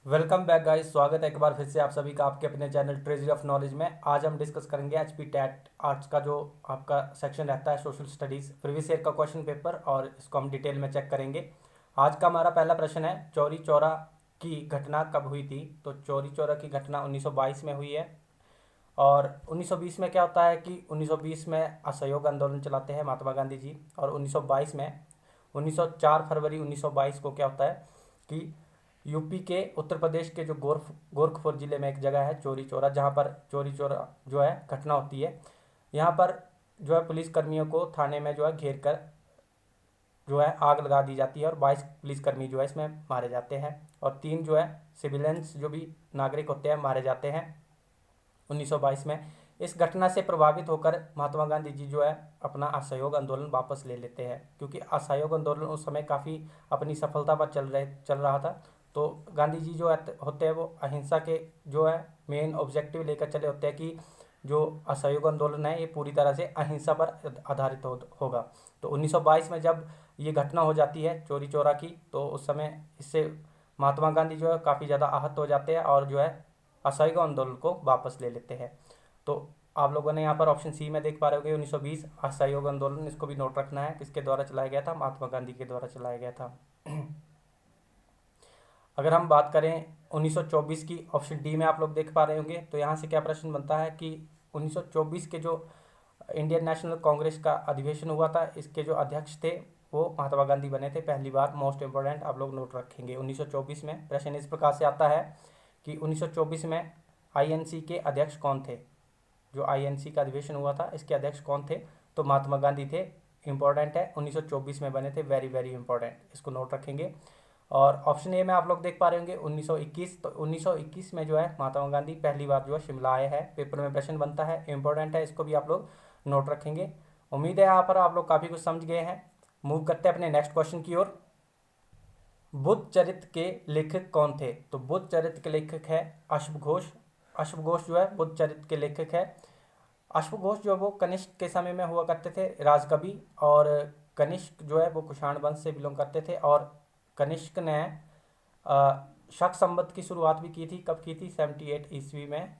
Welcome back guys. स्वागत है एक बार फिर से आप सभी का आपके अपने चैनल ट्रेजरी ऑफ नॉलेज में। आज हम डिस्कस करेंगे एचपी टैट आर्ट्स का जो आपका सेक्शन रहता है सोशल स्टडीज़ प्रीवियस ईयर का क्वेश्चन पेपर, और इसको हम डिटेल में चेक करेंगे। आज का हमारा पहला प्रश्न है, चौरी चौरा की घटना कब हुई थी? तो चौरी चौरा की घटना 1922 में हुई है। और 1920 में क्या होता है कि 1920 में असहयोग आंदोलन चलाते हैं महात्मा गांधी जी, और 1922 में 1904 फरवरी 1922 को क्या होता है कि यूपी के उत्तर प्रदेश के जो गोरखपुर जिले में एक जगह है चौरी चौरा, जहाँ पर चौरी चौरा जो है घटना होती है। यहाँ पर जो है पुलिसकर्मियों को थाने में जो है घेर कर जो है आग लगा दी जाती है, और 22 पुलिसकर्मी जो है इसमें मारे जाते हैं, और 3 जो है सिविलियंस जो भी नागरिक होते हैं मारे जाते हैं 1922 में। इस घटना से प्रभावित होकर महात्मा गांधी जी जो है अपना असहयोग आंदोलन वापस ले लेते हैं, क्योंकि असहयोग आंदोलन उस समय काफ़ी अपनी सफलता पर चल रहा था। तो गांधी जी जो होते हैं वो अहिंसा के जो है मेन ऑब्जेक्टिव लेकर चले होते हैं कि जो असहयोग आंदोलन है ये पूरी तरह से अहिंसा पर आधारित होगा। तो 1922 में जब ये घटना हो जाती है चौरी चौरा की, तो उस समय इससे महात्मा गांधी जो है काफ़ी ज़्यादा आहत हो जाते हैं, और जो है असहयोग आंदोलन को वापस ले लेते हैं। तो आप लोगों ने यहाँ पर ऑप्शन सी में देख पा रहे होगे 1920 असहयोग आंदोलन, इसको भी नोट रखना है किसके द्वारा चलाया गया था, महात्मा गांधी के द्वारा चलाया गया था। अगर हम बात करें 1924 की, ऑप्शन डी में आप लोग देख पा रहे होंगे, तो यहाँ से क्या प्रश्न बनता है कि 1924 के जो इंडियन नेशनल कांग्रेस का अधिवेशन हुआ था, इसके जो अध्यक्ष थे वो महात्मा गांधी बने थे पहली बार। मोस्ट इंपॉर्टेंट आप लोग नोट रखेंगे। 1924 में प्रश्न इस प्रकार से आता है कि 1924 में आईएनसी के अध्यक्ष कौन थे? जो आईएनसी का अधिवेशन हुआ था इसके अध्यक्ष कौन थे? तो महात्मा गांधी थे। इंपॉर्टेंट है, 1924 में बने थे, वेरी वेरी इंपॉर्टेंट, इसको नोट रखेंगे। और ऑप्शन ए में आप लोग देख पा रहे होंगे 1921, तो 1921 में जो है महात्मा गांधी पहली बार जो है शिमला आए हैं। पेपर में प्रश्न बनता है, इंपॉर्टेंट है, इसको भी आप लोग नोट रखेंगे। उम्मीद है यहाँ पर आप लोग काफ़ी कुछ समझ गए हैं। मूव करते हैं अपने नेक्स्ट क्वेश्चन की ओर। बुद्ध चरित्र के लेखक कौन थे? तो बुद्ध चरित्र के लेखक है अश्व घोष। अश्व घोष जो है बुद्ध चरित्र के लेखक है। अश्व घोष जो है वो कनिष्क के समय में हुआ करते थे राजकवि, और कनिष्क जो है वो कुषाण वंश से बिलोंग करते थे। और कनिष्क ने शक संवत की शुरुआत भी की थी। कब की थी? 78 ईस्वी में।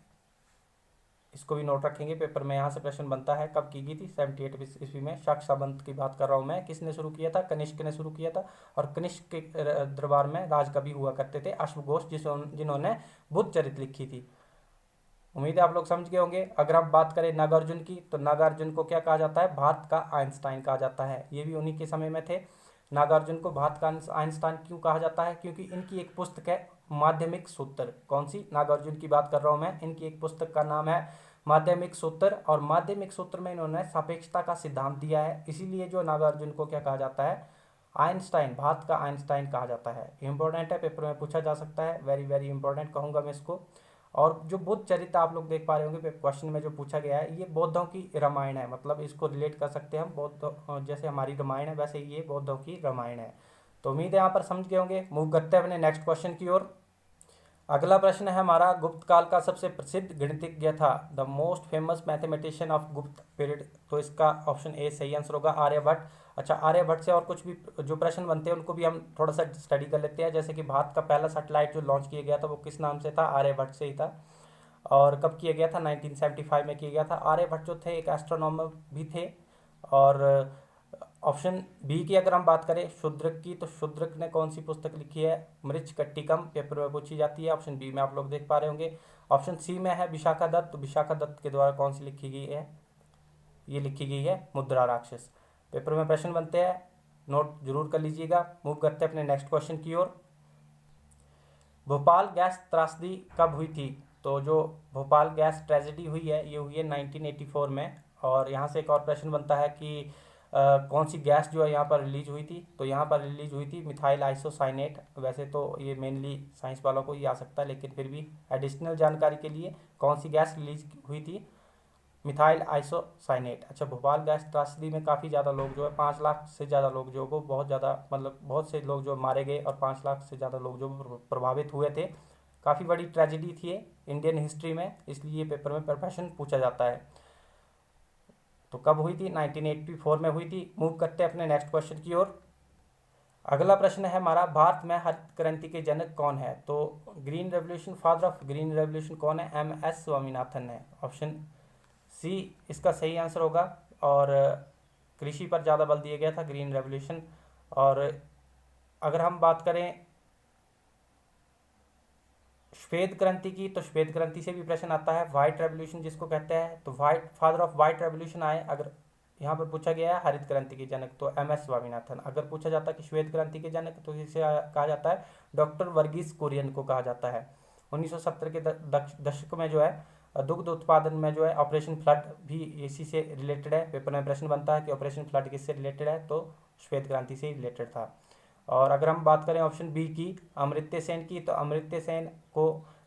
इसको भी नोट रखेंगे, पेपर में यहाँ से प्रश्न बनता है कब की गई थी? 78 ईस्वी में। शक संवत की बात कर रहा हूँ मैं। किसने शुरू किया था? कनिष्क ने शुरू किया था। और कनिष्क के दरबार में राजकवि हुआ करते थे अश्वघोष, जिन्होंने बुद्ध चरित्र लिखी थी। उम्मीद है आप लोग समझ गए होंगे। अगर हम बात करें नागार्जुन की, तो नागार्जुन को क्या कहा जाता है? भारत का आइंस्टाइन कहा जाता है। ये भी उन्हीं के समय में थे। नागार्जुन को भारत का आइंस्टाइन क्यों कहा जाता है? क्योंकि इनकी एक पुस्तक है माध्यमिक सूत्र। कौन सी? नागार्जुन की बात कर रहा हूँ मैं। इनकी एक पुस्तक का नाम है माध्यमिक सूत्र, और माध्यमिक सूत्र में इन्होंने सापेक्षता का सिद्धांत दिया है। इसीलिए जो नागार्जुन को क्या कहा जाता है? आइंस्टाइन, भारत का आइंस्टाइन कहा जाता है। इंपॉर्टेंट है, पेपर में पूछा जा सकता है, वेरी वेरी इंपॉर्टेंट कहूँगा मैं इसको। और जो बुद्ध चरित्र आप लोग देख पा रहे होंगे क्वेश्चन में जो पूछा गया है, ये बौद्धों की रामायण है। मतलब इसको रिलेट कर सकते हैं हम, बौद्ध जैसे हमारी रामायण है वैसे ये बौद्धों की रामायण है। तो उम्मीद है यहाँ पर समझ गए होंगे। मूव करते हैं अपने नेक्स्ट क्वेश्चन की ओर। अगला प्रश्न है हमारा, गुप्त काल का सबसे प्रसिद्ध गणितज्ञ था, the most famous mathematician of गुप्त पीरियड। तो इसका ऑप्शन ए सही आंसर होगा, आर्यभट्ट। अच्छा, आर्यभट्ट से और कुछ भी जो प्रश्न बनते हैं उनको भी हम थोड़ा सा स्टडी कर लेते हैं। जैसे कि भारत का पहला सैटेलाइट जो लॉन्च किया गया था वो किस नाम से था? आर्यभट्ट से ही था। और कब किया गया था? 1975 में किया गया था। आर्यभट्ट जो थे एक एस्ट्रोनॉमर भी थे। और ऑप्शन बी की अगर हम बात करें शूद्रक की, तो शूद्रक ने कौन सी पुस्तक लिखी है? मृच्छकट्टिकम, पेपर में पूछी जाती है। ऑप्शन बी में आप लोग देख पा रहे होंगे। ऑप्शन सी में है विशाखा दत्त। तो विशाखा दत्त के द्वारा कौन सी लिखी गई है? ये लिखी गई है मुद्रा राक्षस। पेपर में प्रश्न बनते हैं, नोट जरूर कर लीजिएगा। मूव करते हैं अपने नेक्स्ट क्वेश्चन की ओर। भोपाल गैस त्रासदी कब हुई थी? तो जो भोपाल गैस ट्रेजेडी हुई है ये हुई है 1984 में। और यहाँ से एक और प्रश्न बनता है कि कौन सी गैस जो है यहाँ पर रिलीज हुई थी? तो यहाँ पर रिलीज हुई थी मिथाइल आइसोसाइनेट। वैसे तो ये मेनली साइंस वालों को ही आ सकता है, लेकिन फिर भी एडिशनल जानकारी के लिए कौन सी गैस रिलीज हुई थी? Methyl isocyanate. अच्छा, भोपाल गैस त्रासदी में काफ़ी ज़्यादा लोग जो है 5 लाख से ज़्यादा लोग जो वो बहुत ज़्यादा मतलब बहुत से लोग जो मारे गए, और 5 लाख से ज़्यादा लोग जो प्रभावित हुए थे। काफ़ी बड़ी ट्रेजिडी थी ये इंडियन हिस्ट्री में, इसलिए पेपर में प्रश्न पूछा जाता है। तो कब हुई थी? 1984 में हुई थी। मूव करते हैं अपने नेक्स्ट क्वेश्चन की ओर। अगला प्रश्न है हमारा, भारत में हरित क्रांति के जनक कौन है? तो green revolution, father of green revolution कौन है? MS स्वामीनाथन है। ऑप्शन सी इसका सही आंसर होगा। और कृषि पर ज़्यादा बल दिया गया था ग्रीन रेवोल्यूशन। और अगर हम बात करें श्वेत क्रांति की, तो श्वेत क्रांति से भी प्रश्न आता है। व्हाइट रेवोल्यूशन जिसको कहते हैं, तो white father of white revolution आए। अगर यहाँ पर पूछा गया है हरित क्रांति के जनक, तो MS स्वामीनाथन। अगर पूछा जाता है कि श्वेत क्रांति के जनक, तो इसे कहा जाता है डॉक्टर वर्गीस कुरियन को कहा जाता है। 1970 के दशक में जो है दुग्ध उत्पादन में जो है ऑपरेशन फ्लड भी इसी से रिलेटेड है। पेपर में प्रश्न बनता है कि ऑपरेशन फ्लड किससे रिलेटेड है, तो श्वेत क्रांति से रिलेटेड था। और अगर हम बात करें ऑप्शन बी की, अमर्त्य सेन की, तो अमर्त्य सेन को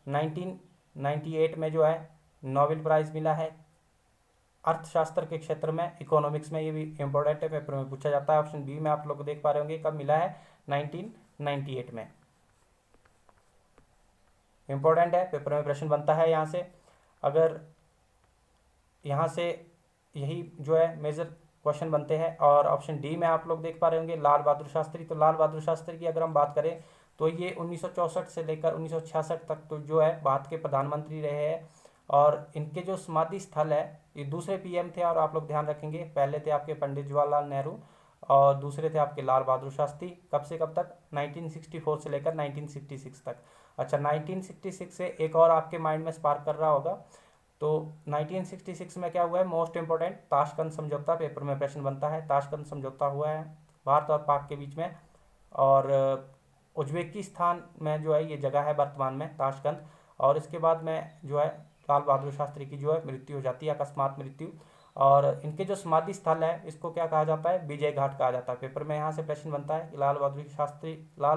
1998 में जो है नोबेल प्राइज़ मिला है अर्थशास्त्र के क्षेत्र में, इकोनॉमिक्स में। ये भी इंपॉर्टेंट है, पेपर में पूछा जाता है। ऑप्शन बी में आप लोग देख पा रहे होंगे कब मिला है, 1998 में। इंपॉर्टेंट है, पेपर में प्रश्न बनता है यहाँ से। अगर यहाँ से यही जो है मेजर क्वेश्चन बनते हैं। और ऑप्शन डी में आप लोग देख पा रहे होंगे लाल बहादुर शास्त्री। तो लाल बहादुर शास्त्री की अगर हम बात करें, तो ये 1964 से लेकर 1966 तक तो जो है भारत के प्रधानमंत्री रहे हैं। और इनके जो समाधि स्थल है, ये दूसरे PM थे। और आप लोग ध्यान रखेंगे, पहले थे आपके पंडित जवाहरलाल नेहरू और दूसरे थे आपके लाल बहादुर शास्त्री। कब से कब तक? 1964 से लेकर 1966 तक। अच्छा, 1966 से एक और आपके माइंड में स्पार्क कर रहा होगा, तो 1966 में क्या हुआ है? मोस्ट इंपोर्टेंट ताशकंद समझौता। पेपर में प्रश्न बनता है, ताशकंद समझौता हुआ है भारत और पाक के बीच में। और उज्बेकिस्तान में जो है ये जगह है वर्तमान में ताशकंद। और इसके बाद में जो है लाल बहादुर शास्त्री की जो है मृत्यु हो जाती है, अकस्मात मृत्यु। और इनके जो समाधि स्थल है, इसको क्या कहा जाता है? विजय घाट कहा जाता है। पेपर में यहाँ से प्रश्न बनता है कि लाल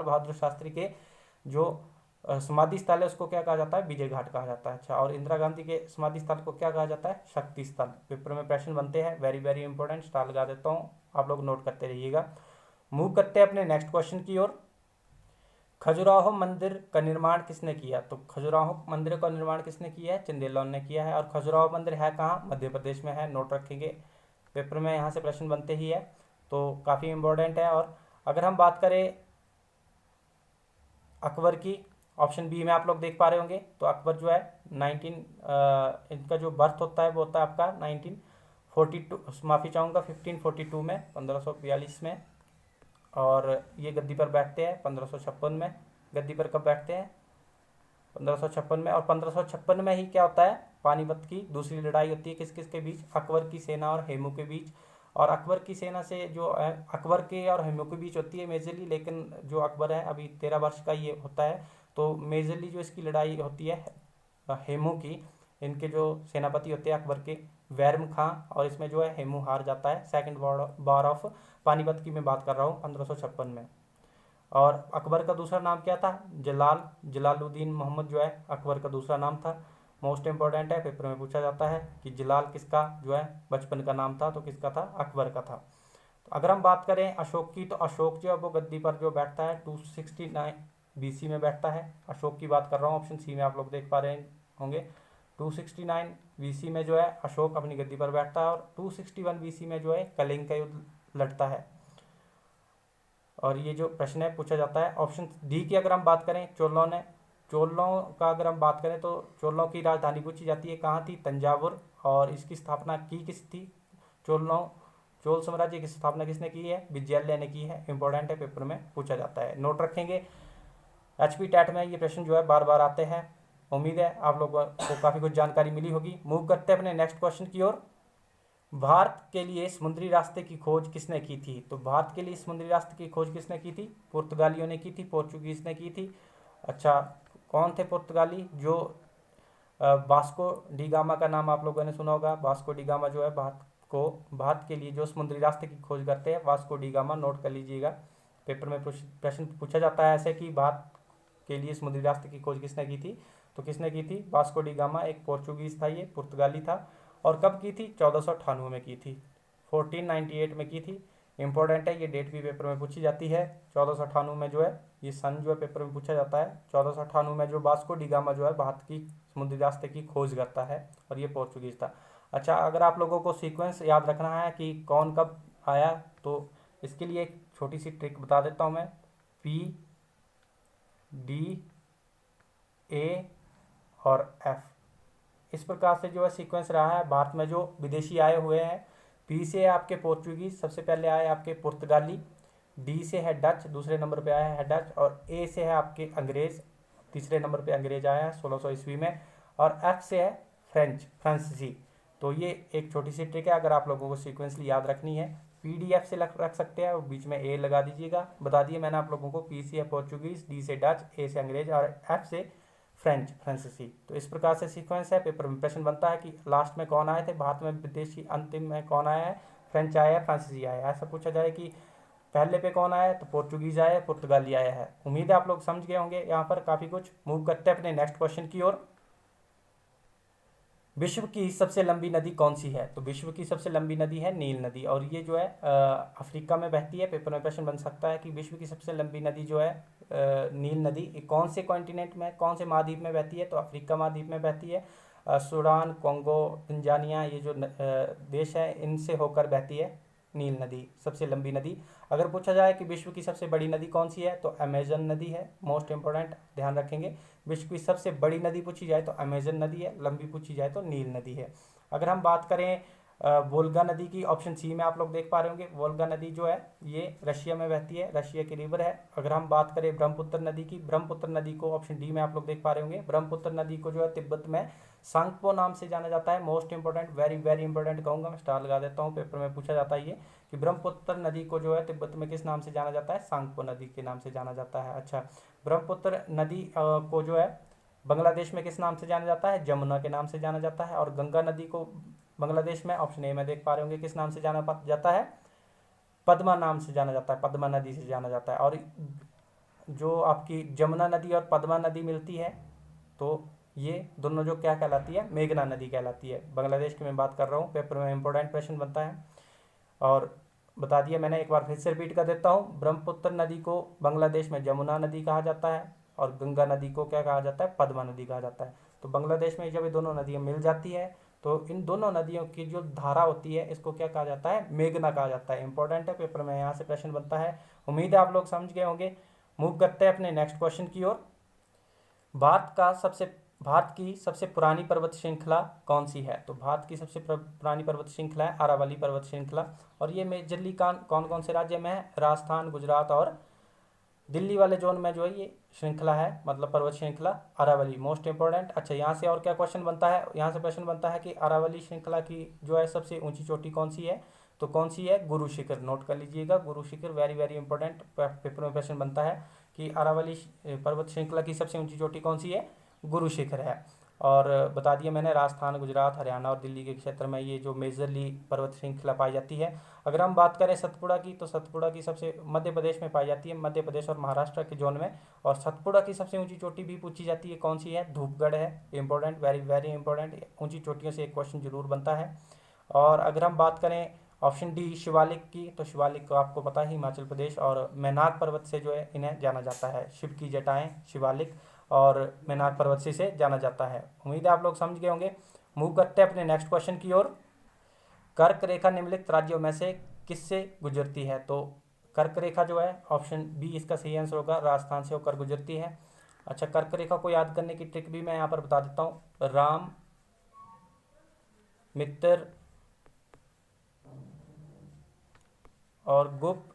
बहादुर शास्त्री के जो समाधि स्थल है उसको क्या कहा जाता है? विजय घाट कहा जाता है। अच्छा, और इंदिरा गांधी के समाधि स्थल को क्या कहा जाता है? शक्ति स्थल। पेपर में प्रश्न बनते हैं, वेरी वेरी इंपॉर्टेंट। स्टार लगा देता हूँ, आप लोग नोट करते रहिएगा। मूव करते हैं अपने नेक्स्ट क्वेश्चन की ओर। खजुराहो मंदिर का निर्माण किसने किया? तो खजुराहो मंदिर का निर्माण किसने किया है? चंदेलौन ने किया है। और खजुराहो मंदिर है कहाँ? मध्य प्रदेश में है, नोट रखेंगे। पेपर में यहाँ से प्रश्न बनते ही है, तो काफ़ी इंपॉर्टेंट है। और अगर हम बात करें अकबर की, ऑप्शन बी में आप लोग देख पा रहे होंगे, तो अकबर जो है इनका जो बर्थ होता है वो होता है आपका 1942, माफ़ी चाहूँगा 1542 में, 1542 में। और ये गद्दी पर बैठते हैं 1556 में। गद्दी पर कब बैठते हैं? 1556 में। और 1556 में ही क्या होता है? पानीपत की दूसरी लड़ाई होती है किस किस के बीच? अकबर की सेना और हेमू के बीच। और अकबर की सेना से जो है अकबर के और हेमू के बीच होती है मेजरली, लेकिन जो अकबर है अभी 13 वर्ष का ये होता है, तो मेजरली जो इसकी लड़ाई होती है हेमू की, इनके जो सेनापति होते हैं अकबर के, वैरम खां, और इसमें जो है हेमू हार जाता है। सेकंड वॉर ऑफ पानीपत की मैं बात कर रहा हूँ 1556 में। और अकबर का दूसरा नाम क्या था? जलालुद्दीन मोहम्मद जो है अकबर का दूसरा नाम था। मोस्ट इंपॉर्टेंट है, पेपर में पूछा जाता है कि जलाल किसका जो है बचपन का नाम था, तो किसका था? अकबर का था। तो अगर हम बात करें अशोक की, तो अशोक जो है वो गद्दी पर जो बैठता है 269 BC में बैठता है। अशोक की बात कर रहा हूँ, ऑप्शन सी में आप लोग देख पा रहे होंगे। 269 BC में जो है अशोक अपनी गद्दी पर बैठता है। और 261 BC में जो है कलिंग का युद्ध लड़ता है। और ये जो प्रश्न है पूछा जाता है। ऑप्शन डी की अगर हम बात करें, चोलों का अगर हम बात करें, तो चोलों की राजधानी पूछी जाती है, कहाँ थी? तंजावुर। और इसकी स्थापना की किस थी? चोल साम्राज्य की स्थापना किसने की है? विजयालय ने की है। इंपॉर्टेंट है, पेपर में पूछा जाता है, नोट रखेंगे। HP टेट में ये प्रश्न जो है बार बार आते हैं। उम्मीद है आप लोगों को काफ़ी कुछ जानकारी मिली होगी। मूव करते हैं अपने नेक्स्ट क्वेश्चन की ओर। भारत के लिए समुद्री रास्ते की खोज किसने की थी? तो भारत के लिए समुद्री रास्ते की खोज किसने की थी? पुर्तगालियों ने की थी, पोर्चुगीज ने की थी। अच्छा, कौन थे पुर्तगाली? जो वास्को डी गामा का नाम आप लोगों ने सुना होगा। वास्को डी गामा जो है भारत के लिए जो समुद्री रास्ते की खोज करते हैं, वास्को डी गामा, नोट कर लीजिएगा। पेपर में प्रश्न पूछा जाता है ऐसे कि भारत के लिए समुद्री रास्ते की खोज किसने की थी? तो किसने की थी? वास्को डी गामा, एक पोर्चुगीज था, ये पुर्तगाली था। और कब की थी? 1498 में की थी, 1498 में की थी। इंपॉर्टेंट है, ये डेट भी पेपर में पूछी जाती है। 1498 में जो है ये सन जो है पेपर में पूछा जाता है। 1498 में जो वास्को डी गामा जो है भारत की समुद्री रास्ते की खोज करता है, और ये पोर्चुगीज था। अच्छा, अगर आप लोगों को सीक्वेंस याद रखना है कि कौन कब आया, तो इसके लिए एक छोटी सी ट्रिक बता देता हूँ मैं। P, D, A और F, इस प्रकार से जो है सीक्वेंस रहा है। भारत में जो विदेशी आए हुए हैं, P से है आपके पोर्चुगीज, सबसे पहले आए आपके पुर्तगाली, D से है डच, दूसरे नंबर पे आया है डच, और A से है आपके अंग्रेज, तीसरे नंबर पे अंग्रेज आया है 1600 ईस्वी में, और F से है फ्रांसीसी। तो ये एक छोटी सी ट्रिक है, अगर आप लोगों को सीक्वेंसली याद रखनी है PDF से रख सकते हैं और बीच में A लगा दीजिएगा। बता दिए मैंने आप लोगों को, P से है पोर्चुगीज, D से डच, A से अंग्रेज और F से फ्रांसीसी। तो इस प्रकार से सीक्वेंस है। पेपर में प्रश्न बनता है कि लास्ट में कौन आए थे भारत में विदेशी, अंतिम में कौन आया है, फ्रेंच आया है, फ्रांसीसी आया है। ऐसा पूछा जाए कि पहले पे कौन आया है, तो पोर्चुगीज आया है, पुर्तगाली आया है। उम्मीद है आप लोग समझ गए होंगे यहाँ पर काफ़ी कुछ। मूव करते हैं अपने नेक्स्ट क्वेश्चन की ओर। विश्व की सबसे लंबी नदी कौन सी है? तो विश्व की सबसे लंबी नदी है नील नदी, और ये जो है अफ्रीका में बहती है। पेपर में प्रश्न बन सकता है कि विश्व की सबसे लंबी नदी जो है नील नदी कौन से कॉन्टिनेंट में, कौन से महाद्वीप में बहती है? तो अफ्रीका महाद्वीप में बहती है। सूडान, कोंगो, तंजानिया, ये जो देश है इनसे होकर बहती है नील नदी, सबसे लंबी नदी। अगर पूछा जाए कि विश्व की सबसे बड़ी नदी कौन सी है, तो अमेजन नदी है। मोस्ट इंपॉर्टेंट ध्यान रखेंगे, विश्व की सबसे बड़ी नदी पूछी जाए तो अमेजन नदी है, लंबी पूछी जाए तो नील नदी है। अगर हम बात करें वोल्गा नदी की, ऑप्शन सी में आप लोग देख पा रहे होंगे, वोल्गा नदी जो है ये रशिया में बहती है, रशिया की रिवर है। अगर हम बात करें ब्रह्मपुत्र नदी की, ब्रह्मपुत्र नदी को ऑप्शन डी में आप लोग देख पा रहे होंगे, ब्रह्मपुत्र नदी को जो है तिब्बत में सांगपो नाम से जाना जाता है। Most important, very very important कहूँगा मैं, स्टार लगा देता हूँ, पेपर में पूछा जाता है ये कि ब्रह्मपुत्र नदी को जो है तिब्बत में किस नाम से जाना जाता है? सांगपो नदी के नाम से जाना जाता है। अच्छा, ब्रह्मपुत्र नदी को जो है बांग्लादेश में किस नाम से जाना जाता है? जमुना के नाम से जाना जाता है। और गंगा नदी को बांग्लादेश में ऑप्शन ए में देख पा रहे होंगे किस नाम से जाना जाता है? पद्मा नाम से जाना जाता है, पद्मा नदी से जाना जाता है। और जो आपकी जमुना नदी और पद्मा नदी मिलती है तो ये दोनों जो क्या कहलाती है? मेघना नदी कहलाती है। बांग्लादेश की मैं बात कर रहा हूँ, पेपर में इंपॉर्टेंट क्वेश्चन बनता है। और बता दिया मैंने, एक बार फिर से रिपीट कर देता हूँ, ब्रह्मपुत्र नदी को बांग्लादेश में जमुना नदी कहा जाता है और गंगा नदी को क्या कहा जाता है? पद्मा नदी कहा जाता है। तो बांग्लादेश में जब ये दोनों नदियाँ मिल जाती है तो इन दोनों नदियों की जो धारा होती है इसको क्या कहा जाता है? मेघना कहा जाता है। इंपॉर्टेंट है, पेपर में यहाँ से प्रश्न बनता है। उम्मीद है आप लोग समझ गए होंगे। मूव करते हैं अपने नेक्स्ट क्वेश्चन की ओर। भारत की सबसे पुरानी पर्वत श्रृंखला कौन सी है? तो भारत की सबसे पुरानी पर्वत श्रृंखला है अरावली पर्वत श्रृंखला, और ये मेजरली कौन कौन से राज्य में है? राजस्थान, गुजरात और दिल्ली वाले जोन में जो है ये श्रृंखला है, मतलब पर्वत श्रृंखला अरावली। Most important. अच्छा, यहाँ से और क्या क्वेश्चन बनता है? यहाँ से प्रश्न बनता है कि अरावली श्रृंखला की जो है सबसे ऊंची चोटी कौन सी है? तो कौन सी है? गुरु शिखर। नोट कर लीजिएगा, Guru Shikhar, very very important. Paper में प्रश्न बनता है कि अरावली पर्वत श्रृंखला की सबसे ऊंची चोटी कौन सी है? गुरु शिखर है। और बता दिया मैंने, राजस्थान, गुजरात, हरियाणा और दिल्ली के क्षेत्र में ये जो मेजरली पर्वत श्रृंखला पाई जाती है। अगर हम बात करें सतपुड़ा की, तो सतपुड़ा की सबसे मध्य प्रदेश में पाई जाती है, मध्य प्रदेश और महाराष्ट्र के जोन में। और सतपुड़ा की सबसे ऊंची चोटी भी पूछी जाती है, कौन सी है? धूपगढ़ है। इंपॉर्टेंट, वेरी वेरी इंपॉर्टेंट, ऊंची चोटियों से एक क्वेश्चन जरूर बनता है। और अगर हम बात करें ऑप्शन डी शिवालिक की, तो शिवालिक को आपको पता है हिमाचल प्रदेश और मैनाक पर्वत से जो है इन्हें जाना जाता है। शिव की जटाएं शिवालिक और मैनाक पर्वत से जाना जाता है। उम्मीद है आप लोग समझ गए होंगे। मूव करते हैं अपने नेक्स्ट क्वेश्चन की ओर। कर्क रेखा निम्नलिखित राज्यों में से किससे गुजरती है? तो कर्क रेखा जो है ऑप्शन बी इसका सही आंसर होगा, राजस्थान से होकर गुजरती है। अच्छा, कर्क रेखा को याद करने की ट्रिक भी मैं यहाँ पर बता देता हूँ। राम, मित्र और गुप्त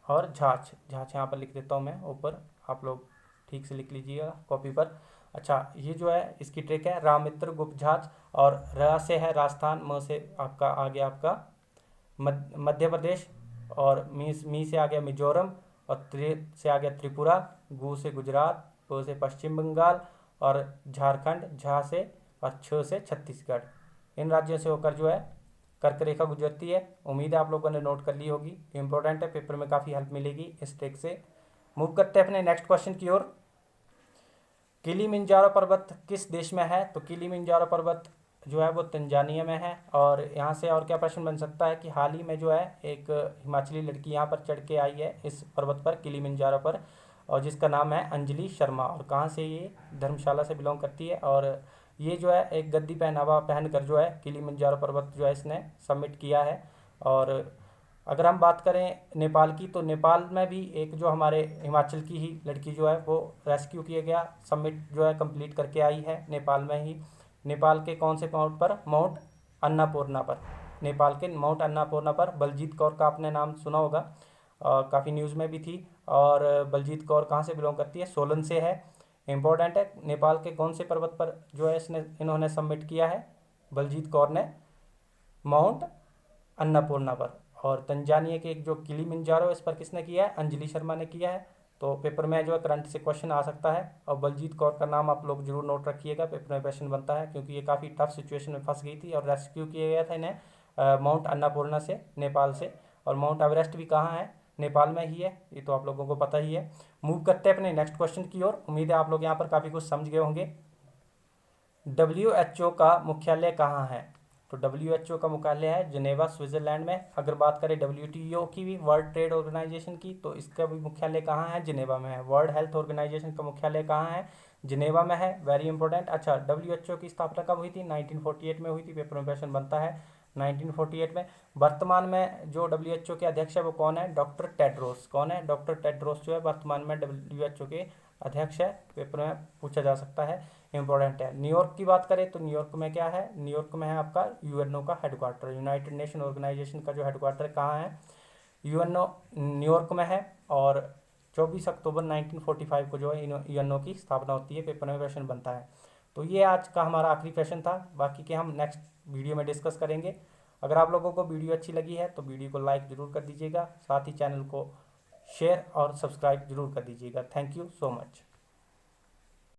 और झाछ यहाँ पर लिख देता हूँ मैं ऊपर, आप लोग ठीक से लिख लीजिएगा कॉपी पर। अच्छा, ये जो है इसकी ट्रिक है, राम, मित्र, गुप्त, झाछ। और र से है राजस्थान, म से आपका आ गया आपका मध्य प्रदेश, और मी से आ गया मिजोरम, और त्रि से आ गया त्रिपुरा, गु से गुजरात, प से पश्चिम बंगाल, और झारखंड, झा से और छ से छत्तीसगढ़। इन राज्यों से होकर जो है कर्क रेखा गुजरती है। उम्मीद है आप लोगों ने नोट कर ली होगी, इंपॉर्टेंट है, पेपर में काफ़ी हेल्प मिलेगी इस ट्रिक से। मूव करते हैं अपने नेक्स्ट क्वेश्चन की ओर। किलिमंजारो पर्वत किस देश में है? तो किलिमंजारो पर्वत जो है वो तंजानिया में है। और यहाँ से और क्या प्रश्न बन सकता है कि हाल ही में जो है एक हिमाचली लड़की यहाँ पर चढ़ के आई है इस पर्वत पर, किलिमंजारो पर, और जिसका नाम है अंजलि शर्मा। और कहाँ से? ये धर्मशाला से बिलोंग करती है। और ये जो है एक गद्दी पहनावा पहनकर जो है किलिमंजारो पर्वत जो है इसने सबमिट किया है। और अगर हम बात करें नेपाल की, तो नेपाल में भी एक जो हमारे हिमाचल की ही लड़की जो है वो रेस्क्यू किया गया, समिट जो है कंप्लीट करके आई है नेपाल में ही। नेपाल के कौन से माउंट पर? माउंट अन्नापूर्णा पर। नेपाल के माउंट अन्नापूर्णा पर। बलजीत कौर का आपने नाम सुना होगा, काफ़ी न्यूज़ में भी थी। और बलजीत कौर कहाँ से बिलोंग करती है? सोलन से है। इम्पोर्टेंट है। नेपाल के कौन से पर्वत पर जो है इन्होंने सबमिट किया है बलजीत कौर ने? माउंट अन्नपूर्णा पर। और तंजानिया के एक जो किलिमंजारो, इस पर किसने किया है? अंजलि शर्मा ने किया है। तो पेपर में जो है करंट से क्वेश्चन आ सकता है। और बलजीत कौर का नाम आप लोग जरूर नोट रखिएगा, पेपर में क्वेश्चन बनता है, क्योंकि ये काफ़ी टफ सिचुएशन में फंस गई थी और रेस्क्यू किया गया था इन्हें माउंट अन्नपूर्णा से, नेपाल से। और माउंट एवरेस्ट भी कहाँ है? नेपाल में ही है, ये तो आप लोगों को पता ही है। मूव करते हैं अपने नेक्स्ट क्वेश्चन की ओर। उम्मीद है आप लोग यहाँ पर काफ़ी कुछ समझ गए होंगे। WHO का मुख्यालय कहाँ है? तो WHO का मुख्यालय है जिनेवा, स्विट्जरलैंड में। अगर बात करें WTO की भी, वर्ल्ड ट्रेड ऑर्गेनाइजेशन की, तो इसका भी मुख्यालय कहाँ है? जिनेवा में है। वर्ल्ड हेल्थ ऑर्गेनाइजेशन का मुख्यालय कहाँ है? जिनेवा में है। Very important. अच्छा, WHO की स्थापना कब हुई थी? 1948 में हुई थी। पेपर में क्वेश्चन बनता है 1948 में। वर्तमान में जो WHO के अध्यक्ष है वो कौन है? Doctor Tedros. कौन है? डॉक्टर टेड्रोस जो है वर्तमान में WHO के अध्यक्ष है। पेपर में पूछा जा सकता है, इंपॉर्टेंट है। न्यूयॉर्क की बात करें तो न्यूयॉर्क में क्या है? न्यूयॉर्क में है आपका UNO का हेडक्वार्टर। यूनाइटेड नेशन ऑर्गेनाइजेशन का जो हेडक्वार्टर कहाँ है? UNO न्यूयॉर्क में है। और 24 अक्टूबर 1945 को जो है UNO की स्थापना होती है। पेपर में क्वेश्चन बनता है। तो ये आज का हमारा आखिरी क्वेश्चन था, बाकी के हम नेक्स्ट वीडियो में डिस्कस करेंगे। अगर आप लोगों को वीडियो अच्छी लगी है तो वीडियो को लाइक जरूर कर दीजिएगा, साथ ही चैनल को शेयर और सब्सक्राइब जरूर कर दीजिएगा। Thank you so much.